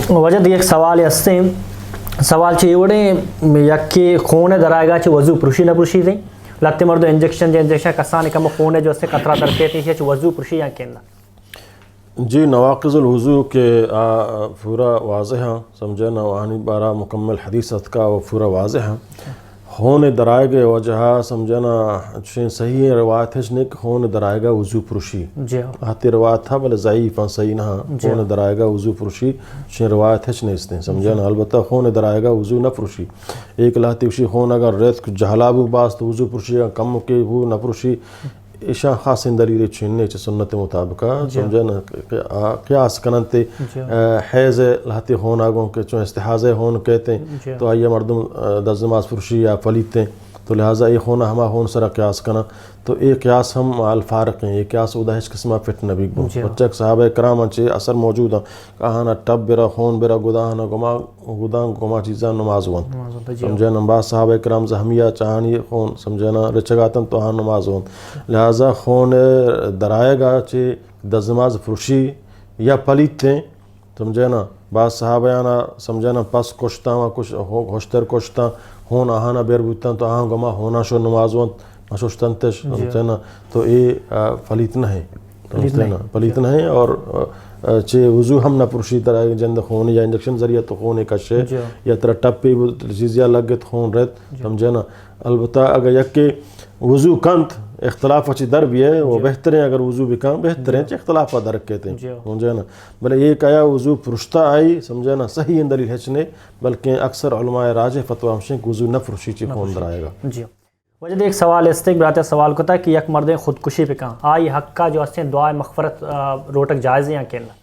وجد ایک سوال ہستے سوال چی وڑے یکی خون درائے گا چی وضو پرشی نہ پرشی دیں لگتے مردو انجیکشن کسانے کم خون جو اس سے قطرہ ترکے تھی چی وضو پرشی یا کہنا. جی نواقض الوضو کے پورا واضح ہیں سمجھے نا وہانی بارہ مکمل حدیثت کا وہ پورا واضح ہیں خون درائے گے وجہ سمجھے نا صحیح روایت ہے کہ خون درائے گا وضو پرشی آتی روایت تھا بلے ضعیف صحیح نہ خون درائے گا وضو پرشی روایت ہے نہیں اس نے سمجھے نا البتہ خون درائے گا وضو نہ پرشی ایک لاتی وشی خون اگر ریت جہلا بھی باس تو وضو پرشی کم کے وہ نہ پرشی ایشان خاص دلیل چھیننے چھ سنت مطابقہ سمجھے نا قیاس کننتے حیض لہتی خون آگوں کے چون استحاضہ خون کہتے ہیں تو آئیے مردم دز نماز پرشی یا پلیتے ہیں تو لہٰذا یہ خون ہما خون سرا قیاس کنا تو ایک قیاس ہم الفارق ہیں یہ قیاس ادا ہیچ قسمہ فٹ نبی گو بچہ صحابہ کرام انچے اثر موجود ہیں کہانا ٹب برا خون برا گداہنا گما چیزاں نماز ون سمجھے نا بعض صحابہ کرام زہمیہ چاہانی خون سمجھے نا رچگاتن تو ہاں نماز ون لہٰذا خون درائے گا چے دز نماز پرشی یا پلیتے سمجھے نا بعض صحابہ سمجھے نا پس کشتا ہوا کچھ ہوشتر کشتا ہون آہانا بیر بوتاں تو آہاں گما ہونا شو نمازوان مشوشتن تش سمجھے نا تو یہ پلیت نہ ہے پلیت نہ ہے اور چے وضو ہم نہ پرشی طرح جند خون یا انجیکشن ذریعہ تو خون کشے یا طرح ٹپ پہ چیزیاں لگت خون رہت سمجھے نا البتہ اگر یک وضو کنت اختلاف اچھی در بھی ہے وہ بہتر ہیں اگر وضو بھی کام بہتر ہیں اختلاف در کہتے ہیں سمجھے نا بلے ایک آیا وضو پرشتہ آئی سمجھے نا صحیح دلیل ہچنے بلکہ اکثر علماء راجح فتویٰ ہمشیں کہ وضو نہ پرشی چی خون در آئے گا. جی وجہ ایک سوال استیک براتے سوال کو تھا کہ یک مردیں خودکشی پہ کہاں آئی حق کا جو اس سے دعائے مغفرت روٹک جائز ہیں یا کہنا